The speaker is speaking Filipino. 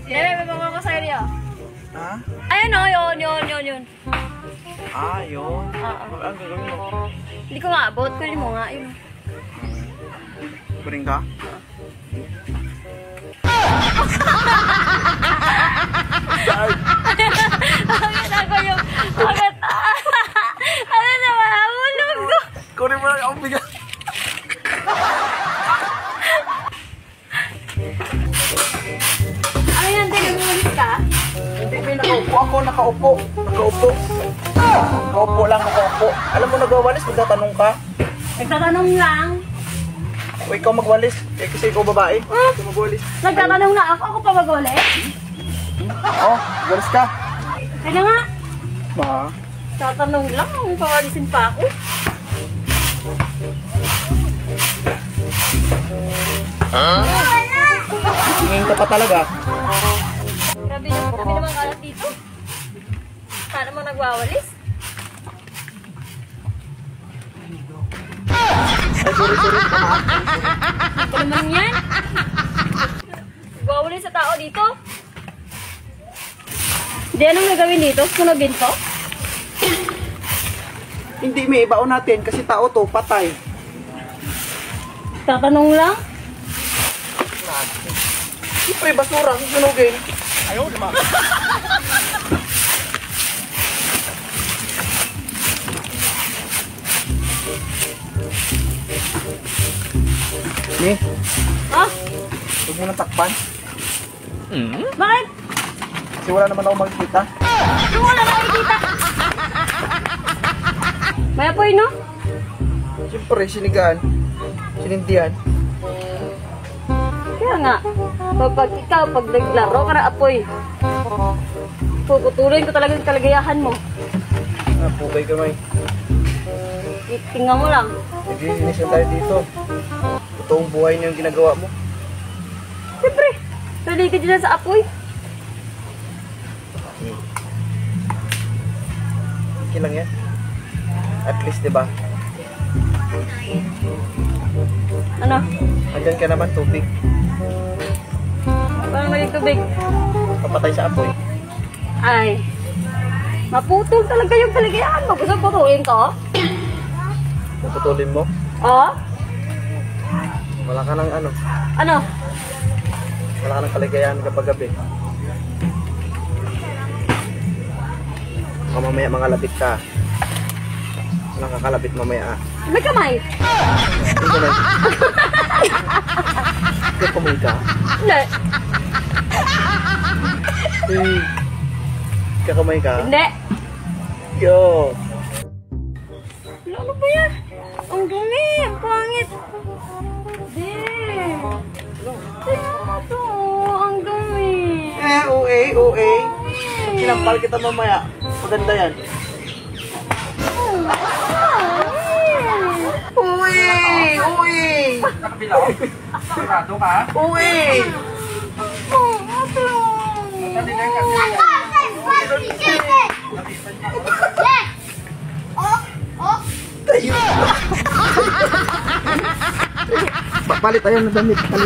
Dere, may baba ko sa'yo niya. Ha? Ayun o, yun. Ah, yun. Oo. Ang gagawin mo? Hindi ko nga abot. Kunin mo nga, yun. Kuring ka? Agad ako yung... Agad... Ano na, mahulog ko. Kuring mo lang akong bigat. Ano yan, din, umulit ka? Hindi, may nakaupo ako. Nakaupo lang, nakaupo. Alam mo, nagwawalis, magtatanong ka. Nagtatanong lang. O ikaw magwalis. Eh, kasi ikaw babae. Ikaw magwalis. Nagtatanong na ako. Ako pa mag-ulit? Oh, walis ka. Kaya nga. Ma. Tatanong lang. Pawalisin pa ako. Tingin ka pa talaga. Grabe naman kalat dito. Paano mo nagwawalis? Ay, sorry. Ano naman yan? Nagwawalis sa tao dito? Hindi, anong nagawin dito? Sunogin to? Hindi, may ibaon natin kasi tao to, patay. Tatanong lang? Siyempre, basura, susunugin. Ayaw, diba? Ni, Ha? huwag mo nang takpan. Bakit? Kasi wala naman ako makikita. Ano wala nakikita? May apoy, no? Siyempre, sinigaan. Sinindihan. Kaya nga, pag ikaw, pag naglaro ka na apoy, puputulin ko talaga yung kalagayahan mo. Ah, pugay kamay. Tingnan mo lang. Naglilinis na tayo dito. Totoong buhay niyo yung ginagawa mo. Siyempre, related din sa apoy. Okay lang yan. At least, di ba? Ano? Andyan ka naman, tubig. Parang naging tubig. Papatay sa apoy. Ay, maputol talaga yung kalagayahan mo. Gusto putulin ko? Puputulin mo. Oo? Wala ka ng ano. Ano? Wala ka ng kaligayahan kapag gabi. Baka mamaya mga labit ka. Walang kakalabit mamaya ah. May kamay? Hindi ka na. Ikaw kamay ka? Hindi. Hey. Kakamay ka? Hindi. Yo. Ano ba yan? Ang dumi. Ang pangit. Hindi. Tingnan mo to. Ang dumi. OA. Sinampal kita mamaya. Maganda yan. Uy! Nakabilaw? Sigurado ka? Uy! Tayo! Palit tayo ng damit. Palit.